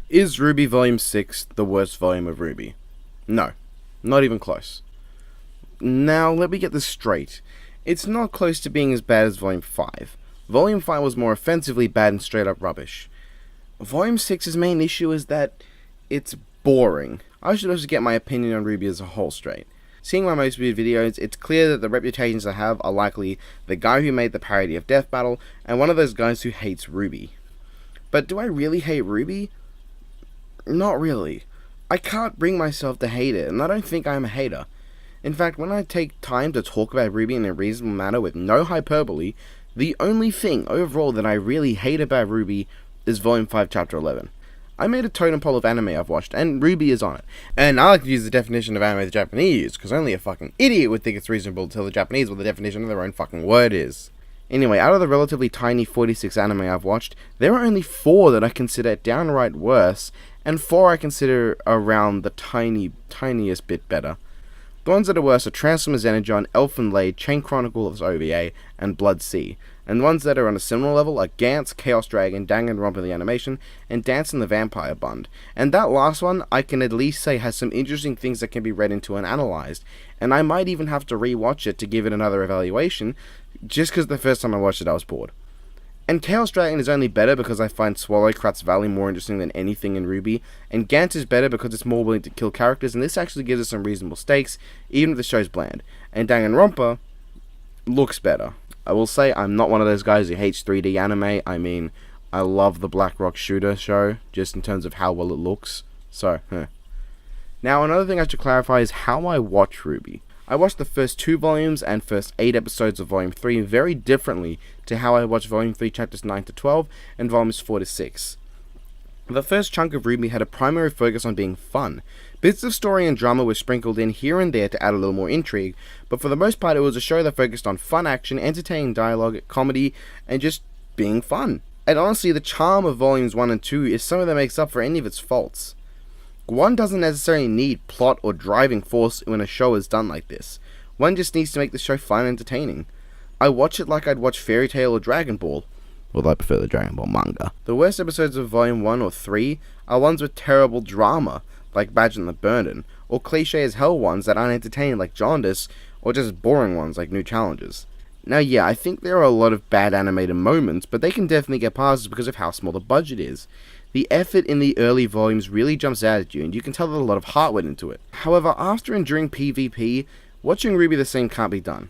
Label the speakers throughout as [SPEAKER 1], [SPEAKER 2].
[SPEAKER 1] Is RWBY Volume 6 the worst volume of RWBY? No, not even close. Now, let me get this straight. It's not close to being as bad as Volume 5. Volume 5 was more offensively bad and straight up rubbish. Volume 6's main issue is that it's boring. I should also get my opinion on RWBY as a whole straight. Seeing my most viewed videos, it's clear that the reputations I have are likely the guy who made the parody of Death Battle and one of those guys who hates RWBY. But do I really hate RWBY? Not really. I can't bring myself to hate it, and I don't think I'm a hater. In fact, when I take time to talk about RWBY in a reasonable manner with no hyperbole, the only thing overall that I really hate about RWBY is Volume 5, Chapter 11. I made a totem pole of anime I've watched, and RWBY is on it. And I like to use the definition of anime the Japanese use, because only a fucking idiot would think it's reasonable to tell the Japanese what the definition of their own fucking word is. Anyway, out of the relatively tiny 46 anime I've watched, there are only 4 that I consider downright worse, and 4 I consider around the tiniest bit better. The ones that are worse are Transformers Energon, Elfen Lied, Chain Chronicles OVA, and Blood Sea. And the ones that are on a similar level are Gantz, Chaos Dragon, Danganronpa the Animation, and Dance in the Vampire Bund. And that last one, I can at least say has some interesting things that can be read into and analysed. And I might even have to re-watch it to give it another evaluation, just because the first time I watched it I was bored. And Chaos Dragon is only better because I find Swallowcrat's Valley more interesting than anything in RWBY, and Gantz is better because it's more willing to kill characters, and this actually gives us some reasonable stakes, even if the show's bland. And Danganronpa looks better. I will say I'm not one of those guys who hates 3D anime. I mean, I love the Black Rock Shooter show, just in terms of how well it looks. So, Now, another thing I should clarify is how I watch RWBY. I watched the first 2 volumes and first 8 episodes of Volume 3 very differently to how I watched Volume 3 chapters 9 to 12 and Volumes 4 to 6. The first chunk of RWBY had a primary focus on being fun. Bits of story and drama were sprinkled in here and there to add a little more intrigue, but for the most part it was a show that focused on fun action, entertaining dialogue, comedy, and just being fun. And honestly, the charm of Volumes 1 and 2 is something that makes up for any of its faults. One doesn't necessarily need plot or driving force when a show is done like this. One just needs to make the show fun and entertaining. I watch it like I'd watch Fairy Tail or Dragon Ball. Although I prefer the Dragon Ball manga. The worst episodes of Volume 1 or 3 are ones with terrible drama, like Badge and the Burden, or cliche as hell ones that aren't entertaining like Jaundice, or just boring ones like New Challenges. Now yeah, I think there are a lot of bad animated moments, but they can definitely get past because of how small the budget is. The effort in the early volumes really jumps out at you, and you can tell that a lot of heart went into it. However, after and during PvP, watching RWBY the same can't be done.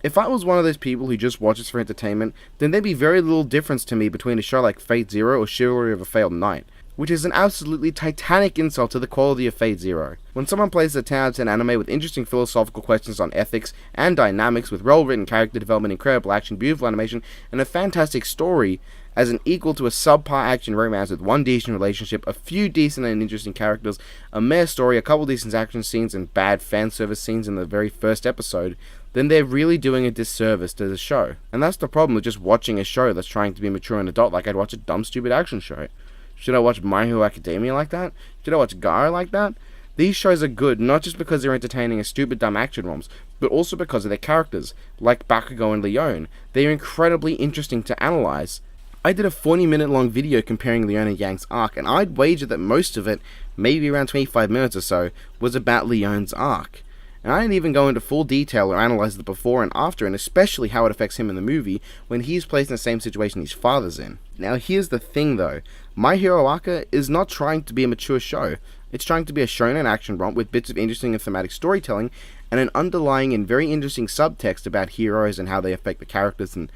[SPEAKER 1] If I was one of those people who just watches for entertainment, then there'd be very little difference to me between a show like Fate Zero or Chivalry of a Failed Knight, which is an absolutely titanic insult to the quality of Fate Zero. When someone plays a 10 out of 10 anime with interesting philosophical questions on ethics and dynamics, with well-written character development, incredible action, beautiful animation, and a fantastic story, as an equal to a subpar action romance with one decent relationship, a few decent and interesting characters, a mere story, a couple decent action scenes, and bad fan service scenes in the very first episode, then they're really doing a disservice to the show. And that's the problem with just watching a show that's trying to be mature and adult like I'd watch a dumb, stupid action show. Should I watch My Hero Academia like that? Should I watch Gaara like that? These shows are good not just because they're entertaining as stupid dumb action ROMs, but also because of their characters, like Bakugo and Leon. They're incredibly interesting to analyze. I did a 40-minute long video comparing Leon and Yang's arc, and I'd wager that most of it, maybe around 25 minutes or so, was about Leon's arc. And I didn't even go into full detail or analyze the before and after, and especially how it affects him in the movie when he's placed in the same situation his father's in. Now here's the thing though, My Hero Aka is not trying to be a mature show. It's trying to be a shonen action romp with bits of interesting and thematic storytelling, and an underlying and very interesting subtext about heroes and how they affect the characters and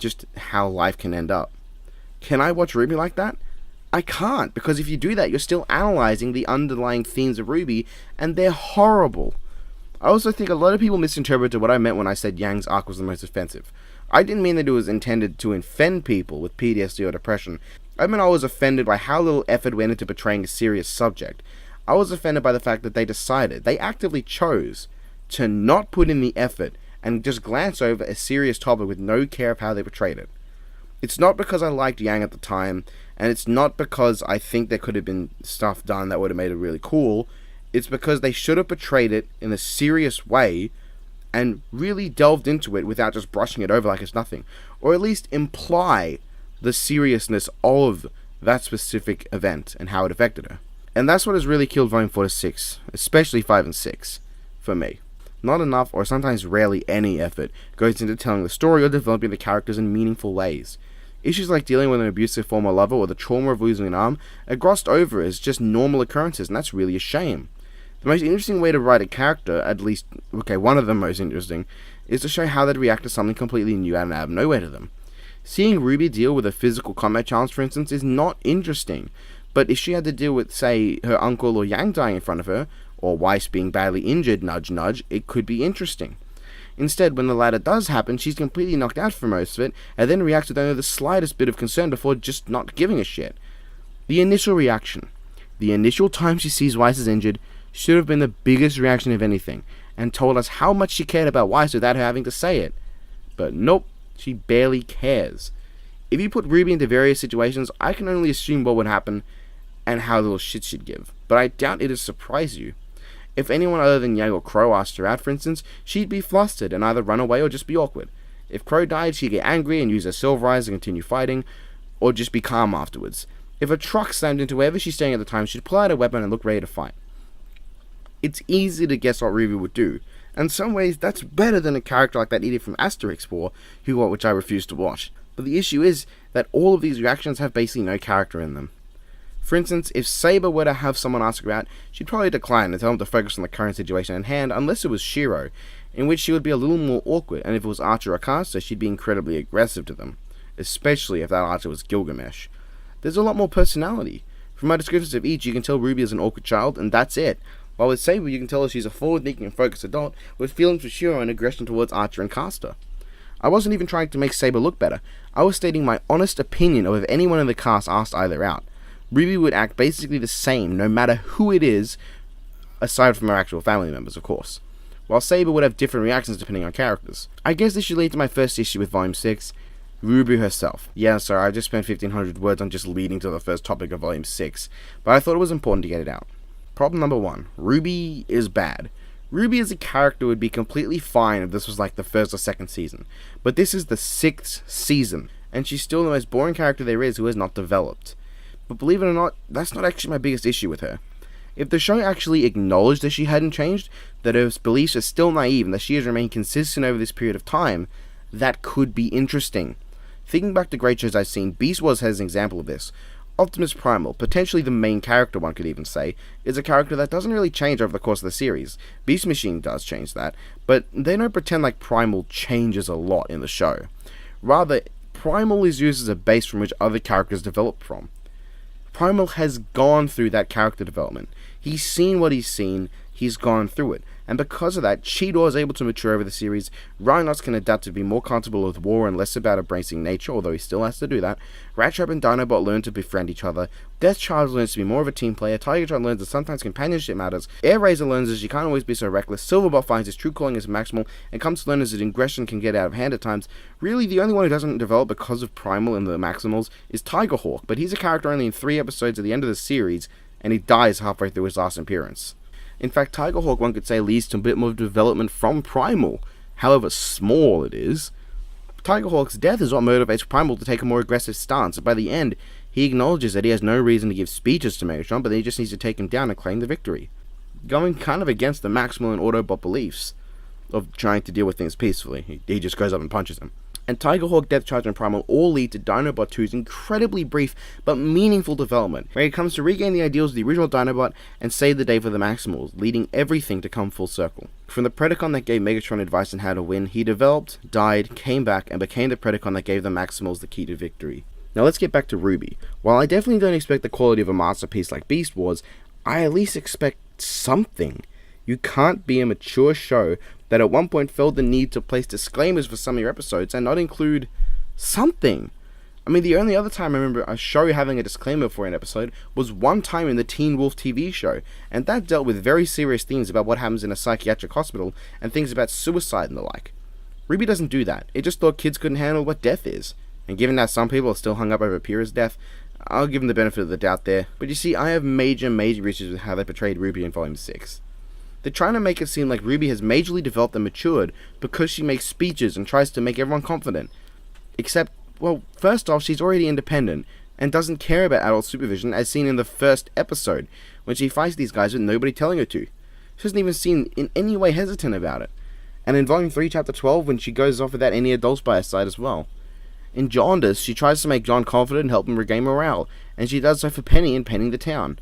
[SPEAKER 1] just how life can end up. Can I watch RWBY like that? I can't, because if you do that, you're still analyzing the underlying themes of RWBY, and they're horrible. I also think a lot of people misinterpreted what I meant when I said Yang's arc was the most offensive. I didn't mean that it was intended to offend people with PTSD or depression. I meant I was offended by how little effort went into portraying a serious subject. I was offended by the fact that they actively chose to not put in the effort and just glance over a serious topic with no care of how they portrayed it. It's not because I liked Yang at the time, and it's not because I think there could have been stuff done that would have made it really cool. It's because they should have portrayed it in a serious way and really delved into it without just brushing it over like it's nothing. Or at least imply the seriousness of that specific event and how it affected her. And that's what has really killed Volume 4 to 6, especially 5 and 6, for me. Not enough, or sometimes rarely any effort, goes into telling the story or developing the characters in meaningful ways. Issues like dealing with an abusive former lover or the trauma of losing an arm are glossed over as just normal occurrences, and that's really a shame. The most interesting way to write a character, at least, one of the most interesting, is to show how they'd react to something completely new and out of nowhere to them. Seeing RWBY deal with a physical combat challenge, for instance, is not interesting, but if she had to deal with, say, her uncle or Yang dying in front of her, or Weiss being badly injured, nudge nudge, it could be interesting. Instead, when the latter does happen, she's completely knocked out for most of it, and then reacts with only the slightest bit of concern before just not giving a shit. The initial reaction, the initial time she sees Weiss is injured, should have been the biggest reaction of anything, and told us how much she cared about Weiss without her having to say it. But nope, she barely cares. If you put RWBY into various situations, I can only assume what would happen and how little shit she'd give, but I doubt it'd surprise you. If anyone other than Yang or Crow asked her out, for instance, she'd be flustered and either run away or just be awkward. If Crow died, she'd get angry and use her silver eyes to continue fighting, or just be calm afterwards. If a truck slammed into wherever she's staying at the time, she'd pull out her weapon and look ready to fight. It's easy to guess what RWBY would do, and in some ways that's better than a character like that idiot from Asterix War, which I refuse to watch. But the issue is that all of these reactions have basically no character in them. For instance, if Saber were to have someone ask her out, she'd probably decline and tell him to focus on the current situation at hand, unless it was Shiro, in which she would be a little more awkward, and if it was Archer or Caster, she'd be incredibly aggressive to them, especially if that Archer was Gilgamesh. There's a lot more personality. From my descriptions of each, you can tell RWBY is an awkward child, and that's it. While with Saber, you can tell she's a forward-thinking and focused adult with feelings for Shiro and aggression towards Archer and Caster. I wasn't even trying to make Saber look better. I was stating my honest opinion of if anyone in the cast asked either out. RWBY would act basically the same no matter who it is, aside from her actual family members, of course. While Saber would have different reactions depending on characters. I guess this should lead to my first issue with Volume 6, RWBY herself. Yeah, sorry, I just spent 1500 words on just leading to the first topic of Volume 6, but I thought it was important to get it out. Problem number 1, RWBY is bad. RWBY as a character would be completely fine if this was like the first or second season, but this is the 6th season, and she's still the most boring character there is who has not developed. But believe it or not, that's not actually my biggest issue with her. If the show actually acknowledged that she hadn't changed, that her beliefs are still naive and that she has remained consistent over this period of time, that could be interesting. Thinking back to great shows I've seen, Beast Wars has an example of this. Optimus Primal, potentially the main character one could even say, is a character that doesn't really change over the course of the series. Beast Machine does change that, but they don't pretend like Primal changes a lot in the show. Rather, Primal is used as a base from which other characters develop from. Primal has gone through that character development. He's seen what he's seen, he's gone through it, and because of that, Cheetor is able to mature over the series, Rhinox can adapt to be more comfortable with war and less about embracing nature, although he still has to do that, Rattrap and Dinobot learn to befriend each other, Deathchild learns to be more of a team player, Tigertron learns that sometimes companionship matters, Airraiser learns that she can't always be so reckless, Silverbot finds his true calling as Maximal, and comes to learn that aggression can get out of hand at times. Really, the only one who doesn't develop because of Primal and the Maximals is Tigerhawk, but he's a character only in 3 episodes at the end of the series, and he dies halfway through his last appearance. In fact, Tigerhawk, one could say, leads to a bit more development from Primal, however small it is. Tigerhawk's death is what motivates Primal to take a more aggressive stance, and by the end, he acknowledges that he has no reason to give speeches to Megatron, but that he just needs to take him down and claim the victory. Going kind of against the Maximal and Autobot beliefs of trying to deal with things peacefully. He just goes up and punches him. And Tigerhawk, Deathcharge, and Primal all lead to Dinobot 2's incredibly brief but meaningful development, where he comes to regain the ideals of the original Dinobot and save the day for the Maximals, leading everything to come full circle. From the Predacon that gave Megatron advice on how to win, he developed, died, came back, and became the Predacon that gave the Maximals the key to victory. Now let's get back to RWBY. While I definitely don't expect the quality of a masterpiece like Beast Wars, I at least expect something. You can't be a mature show that at one point felt the need to place disclaimers for some of your episodes and not include something. I mean, the only other time I remember a show having a disclaimer for an episode was one time in the Teen Wolf TV show, and that dealt with very serious themes about what happens in a psychiatric hospital and things about suicide and the like. RWBY doesn't do that. It just thought kids couldn't handle what death is. And given that some people are still hung up over Pyrrha's death, I'll give them the benefit of the doubt there. But you see, I have major issues with how they portrayed RWBY in Volume 6. They're trying to make it seem like RWBY has majorly developed and matured because she makes speeches and tries to make everyone confident. Except, well, first off, she's already independent, and doesn't care about adult supervision as seen in the first episode, when she fights these guys with nobody telling her to. She doesn't even seem in any way hesitant about it. And in Volume 3, Chapter 12, when she goes off without any adults by her side as well. In Jaundice, she tries to make John confident and help him regain morale, and she does so for Penny in Penning the Town.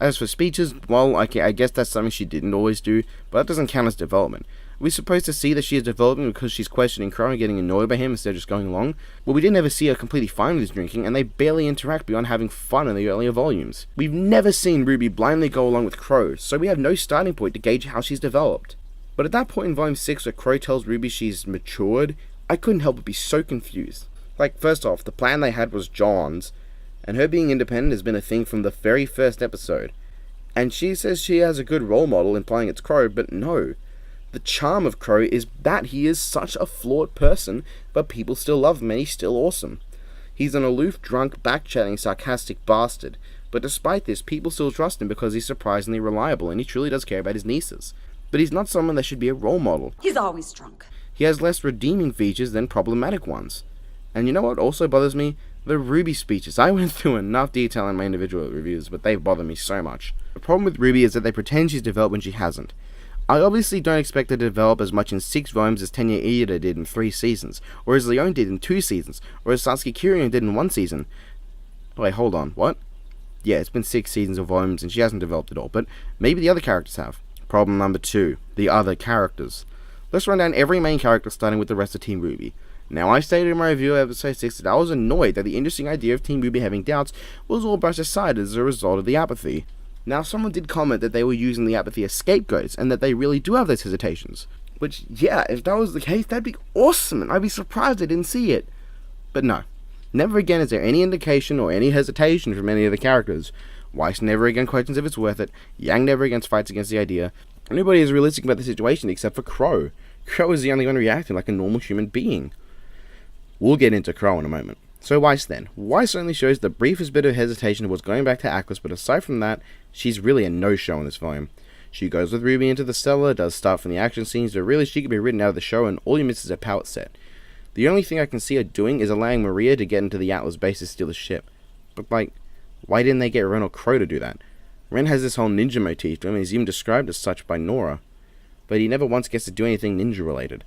[SPEAKER 1] As for speeches, well, I guess that's something she didn't always do, but that doesn't count as development. Are we supposed to see that she is developing because she's questioning Crow and getting annoyed by him instead of just going along? Well, we didn't ever see her completely fine with his drinking, and they barely interact beyond having fun in the earlier volumes. We've never seen RWBY blindly go along with Crow, so we have no starting point to gauge how she's developed. But at that point in Volume 6 where Crow tells RWBY she's matured, I couldn't help but be so confused. Like, first off, the plan they had was John's, and her being independent has been a thing from the very first episode. And she says she has a good role model, implying it's Crow, but no. The charm of Crow is that he is such a flawed person, but people still love him and he's still awesome. He's an aloof, drunk, back-chatting, sarcastic bastard, but despite this, people still trust him because he's surprisingly reliable and he truly does care about his nieces. But he's not someone that should be a role model.
[SPEAKER 2] He's always drunk.
[SPEAKER 1] He has less redeeming features than problematic ones. And you know what also bothers me? The RWBY speeches. I went through enough detail in my individual reviews, but they bother me so much. The problem with RWBY is that they pretend she's developed when she hasn't. I obviously don't expect her to develop as much in 6 volumes as Tenya Ida did in 3 seasons, or as Leone did in 2 seasons, or as Sasuke Kiryu did in 1 season. Wait, hold on, what? Yeah, it's been 6 seasons of volumes and she hasn't developed at all, but maybe the other characters have. Problem number 2, the other characters. Let's run down every main character starting with the rest of Team RWBY. Now, I stated in my review of episode 6 that I was annoyed that the interesting idea of Team RWBY having doubts was all brushed aside as a result of the apathy. Now, someone did comment that they were using the apathy as scapegoats, and that they really do have those hesitations. Which, yeah, if that was the case, that'd be awesome, and I'd be surprised I didn't see it. But no. Never again is there any indication or any hesitation from any of the characters. Weiss never again questions if it's worth it, Yang never again fights against the idea. Nobody is realistic about the situation except for Crow. Crow is the only one reacting like a normal human being. We'll get into Crow in a moment. So Weiss then. Weiss only shows the briefest bit of hesitation towards going back to Atlas, but aside from that, she's really a no-show in this volume. She goes with RWBY into the cellar, does start from the action scenes, but really she could be written out of the show and all you miss is a palette set. The only thing I can see her doing is allowing Maria to get into the Atlas base to steal the ship. But like, why didn't they get Ren or Crow to do that? Ren has this whole ninja motif to him and is even described as such by Nora. But he never once gets to do anything ninja related.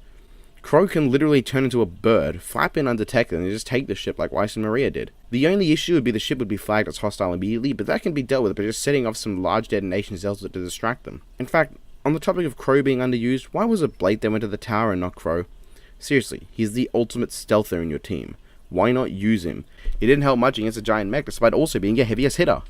[SPEAKER 1] Crow can literally turn into a bird, flap in undetected, and just take the ship like Weiss and Maria did. The only issue would be the ship would be flagged as hostile immediately, but that can be dealt with by just setting off some large detonations elsewhere to distract them. In fact, on the topic of Crow being underused, why was it Blake that went to the tower and not Crow? Seriously, he's the ultimate stealther in your team. Why not use him? He didn't help much against a giant mech despite also being your heaviest hitter.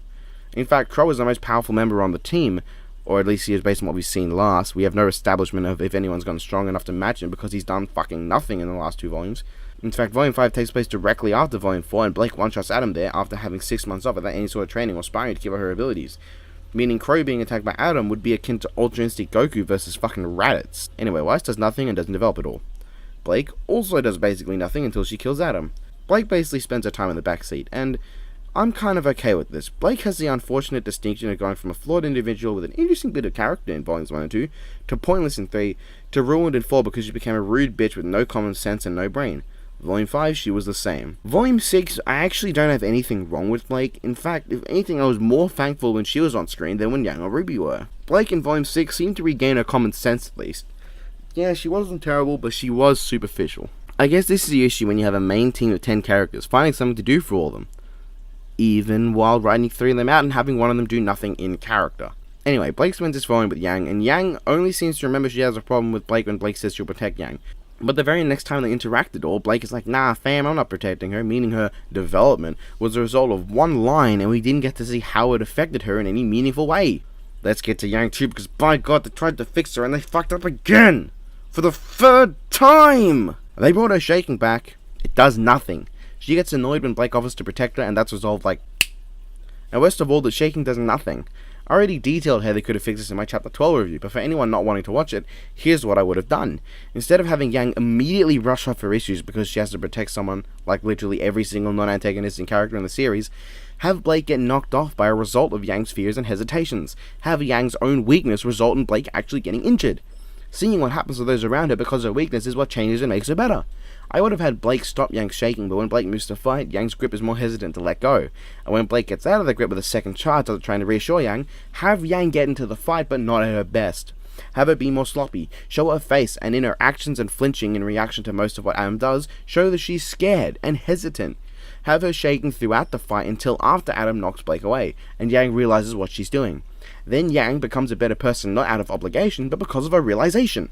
[SPEAKER 1] In fact, Crow is the most powerful member on the team, or at least he is based on what we've seen last. We have no establishment of if anyone's gone strong enough to match him because he's done fucking nothing in the last 2 volumes. In fact, Volume 5 takes place directly after Volume 4 and Blake one-shots Adam there after having 6 months off without any sort of training or sparring to give her her abilities. Meaning Crow being attacked by Adam would be akin to Ultra Instinct Goku versus fucking Raditz. Anyway, Weiss does nothing and doesn't develop at all. Blake also does basically nothing until she kills Adam. Blake basically spends her time in the backseat, and I'm kind of okay with this. Blake has the unfortunate distinction of going from a flawed individual with an interesting bit of character in Volumes 1 and 2, to pointless in 3, to ruined in 4 because she became a rude bitch with no common sense and no brain. Volume 5, she was the same. Volume 6, I actually don't have anything wrong with Blake. In fact, if anything, I was more thankful when she was on screen than when Yang or RWBY were. Blake in Volume 6 seemed to regain her common sense at least. Yeah, she wasn't terrible, but she was superficial. I guess this is the issue when you have a main team of 10 characters, finding something to do for all of them. Even while writing 3 of them out and having one of them do nothing in character. Anyway, Blake spends this volume with Yang, and Yang only seems to remember she has a problem with Blake when Blake says she'll protect Yang. But the very next time they interact at all, Blake is like, nah fam, I'm not protecting her, meaning her development was a result of one line and we didn't get to see how it affected her in any meaningful way. Let's get to Yang too, because by God, they tried to fix her and they fucked up again! For the 3rd time! They brought her shaking back. It does nothing. She gets annoyed when Blake offers to protect her, and that's resolved like... And worst of all, the shaking does nothing. I already detailed how they could have fixed this in my Chapter 12 review, but for anyone not wanting to watch it, here's what I would have done. Instead of having Yang immediately rush off her issues because she has to protect someone, like literally every single non-antagonistic character in the series, have Blake get knocked off by a result of Yang's fears and hesitations. Have Yang's own weakness result in Blake actually getting injured. Seeing what happens to those around her because her weakness is what changes and makes her better. I would have had Blake stop Yang's shaking, but when Blake moves to fight, Yang's grip is more hesitant to let go. And when Blake gets out of the grip with a second charge after trying to reassure Yang, have Yang get into the fight but not at her best. Have her be more sloppy, show her face, and in her actions and flinching in reaction to most of what Adam does, show that she's scared and hesitant. Have her shaking throughout the fight until after Adam knocks Blake away, and Yang realizes what she's doing. Then Yang becomes a better person not out of obligation, but because of her realization.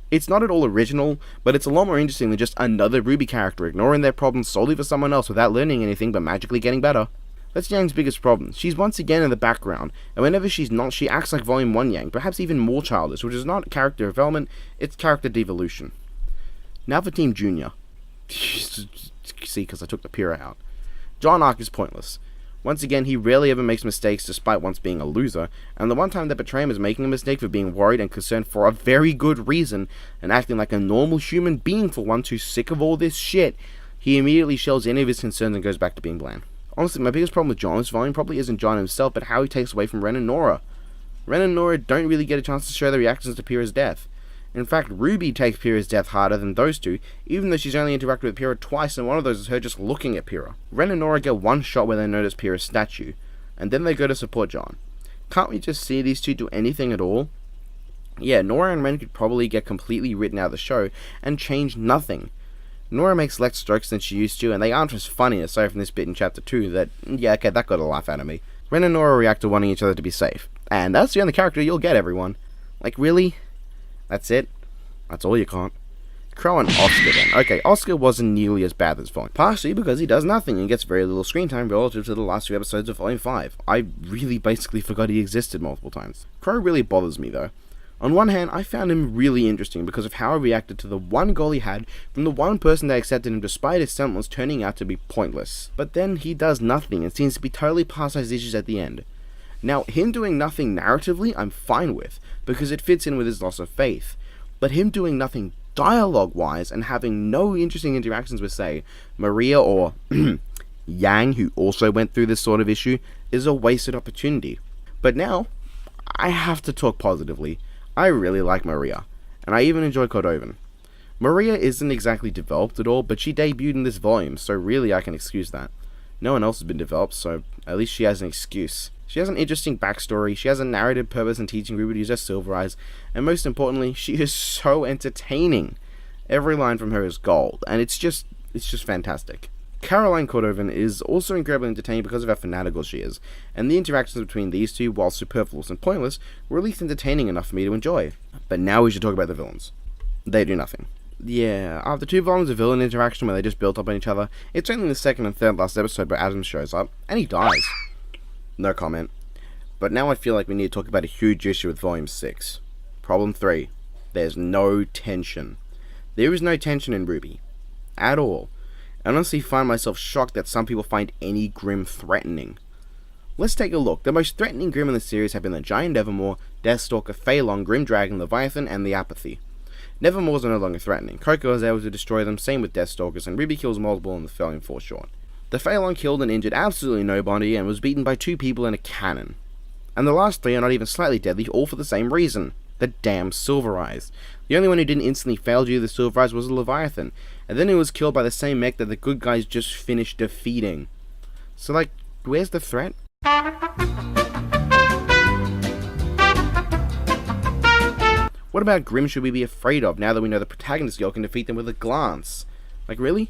[SPEAKER 1] It's not at all original, but it's a lot more interesting than just another RWBY character ignoring their problems solely for someone else without learning anything but magically getting better. That's Yang's biggest problem. She's once again in the background, and whenever she's not, she acts like Volume 1 Yang, perhaps even more childish, which is not character development, it's character devolution. Now for Team Junior. See, because I took the Pyrrha out. John arc is pointless. Once again, he rarely ever makes mistakes despite once being a loser, and the one time they betray him is making a mistake for being worried and concerned for a very good reason, and acting like a normal human being for once who's sick of all this shit, he immediately shells any of his concerns and goes back to being bland. Honestly, my biggest problem with John's volume probably isn't John himself, but how he takes away from Ren and Nora. Ren and Nora don't really get a chance to show their reactions to Pyrrha's death. In fact, RWBY takes Pyrrha's death harder than those two, even though she's only interacted with Pyrrha twice, and one of those is her just looking at Pyrrha. Ren and Nora get one shot where they notice Pyrrha's statue, and then they go to support John. Can't we just see these two do anything at all? Yeah, Nora and Ren could probably get completely written out of the show, and change nothing. Nora makes less strokes than she used to, and they aren't as funny aside from this bit in Chapter 2 that, yeah, okay, that got a laugh out of me. Ren and Nora react to wanting each other to be safe. And that's the only character you'll get, everyone. Like, really? That's it? That's all you can't? Crow and Oscar then. Okay, Oscar wasn't nearly as bad as Volume, partially because he does nothing and gets very little screen time relative to the last few episodes of Volume 5. I really basically forgot he existed multiple times. Crow really bothers me though. On one hand, I found him really interesting because of how he reacted to the one goal he had from the one person that accepted him despite his semblance turning out to be pointless. But then he does nothing and seems to be totally past those issues at the end. Now, him doing nothing narratively, I'm fine with, because it fits in with his loss of faith. But him doing nothing dialogue-wise and having no interesting interactions with, say, Maria or Yang, who also went through this sort of issue, is a wasted opportunity. But now, I have to talk positively. I really like Maria, and I even enjoy Cordovan. Maria isn't exactly developed at all, but she debuted in this volume, so really I can excuse that. No one else has been developed, so at least she has an excuse. She has an interesting backstory, she has a narrative purpose in teaching RWBY to use her silver eyes, and most importantly, she is so entertaining. Every line from her is gold, and it's just fantastic. Caroline Cordovan is also incredibly entertaining because of how fanatical she is, and the interactions between these two, while superfluous and pointless, were at least entertaining enough for me to enjoy. But now we should talk about the villains. They do nothing. Yeah, after 2 volumes of villain interaction where they just built up on each other, it's only the second and third last episode where Adam shows up, and he dies. No comment. But now I feel like we need to talk about a huge issue with Volume 6. Problem 3. There's no tension. There is no tension in RWBY. At all. I honestly find myself shocked that some people find any Grimm threatening. Let's take a look. The most threatening Grimm in the series have been the Giant Nevermore, Deathstalker, Phaelon, Grim Dragon, Leviathan, and the Apathy. Nevermores are no longer threatening. Coco is able to destroy them, same with Deathstalkers, and RWBY kills multiple in the Volume 4 short. The Phaelon killed and injured absolutely nobody and was beaten by 2 people in a cannon. And the last 3 are not even slightly deadly, all for the same reason. The damn Silver Eyes. The only one who didn't instantly fail due to the Silver Eyes was the Leviathan, and then it was killed by the same mech that the good guys just finished defeating. So like, where's the threat? What about Grimm should we be afraid of now that we know the protagonist girl can defeat them with a glance? Like, really?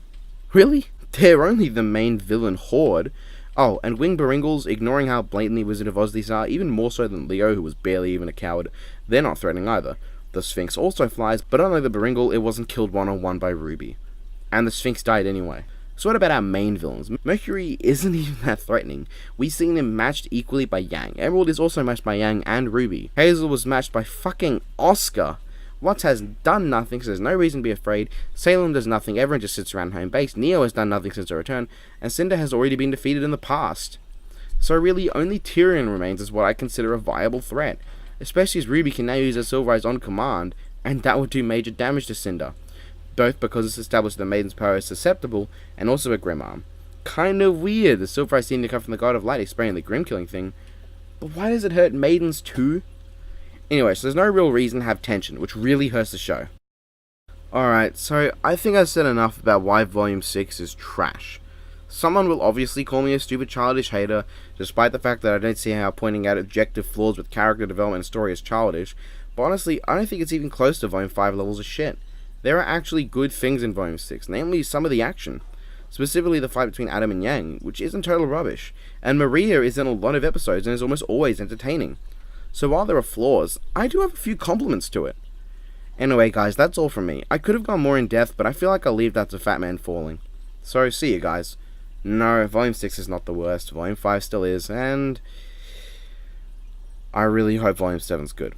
[SPEAKER 1] Really? They're only the main villain horde. Oh, and Wing Baringles, ignoring how blatantly Wizard of Oz these are, even more so than Leo, who was barely even a coward, they're not threatening either. The Sphinx also flies, but unlike the Baringle, it wasn't killed one-on-one by RWBY. And the Sphinx died anyway. So what about our main villains? Mercury isn't even that threatening. We've seen him matched equally by Yang. Emerald is also matched by Yang and RWBY. Hazel was matched by fucking Oscar. Watts has done nothing, so there's no reason to be afraid. Salem does nothing, everyone just sits around home base. Neo has done nothing since her return, and Cinder has already been defeated in the past. So really, only Tyrion remains as what I consider a viable threat. Especially as RWBY can now use her Silver Eyes on command, and that would do major damage to Cinder. Both because it's established that Maiden's power is susceptible, and also a Grim arm. Kind of weird, the Silver Eyes seem to come from the God of Light explaining the Grim killing thing. But why does it hurt Maidens too? Anyway, so there's no real reason to have tension, which really hurts the show. Alright, so I think I've said enough about why Volume 6 is trash. Someone will obviously call me a stupid childish hater, despite the fact that I don't see how pointing out objective flaws with character development and story is childish, but honestly, I don't think it's even close to Volume 5 levels of shit. There are actually good things in Volume 6, namely some of the action. Specifically the fight between Adam and Yang, which isn't total rubbish, and Maria is in a lot of episodes and is almost always entertaining. So while there are flaws, I do have a few compliments to it. Anyway guys, that's all from me. I could have gone more in depth, but I feel like I'll leave that to Fat Man Falling. So see you guys. No, Volume 6 is not the worst, Volume 5 still is, and I really hope Volume 7's good.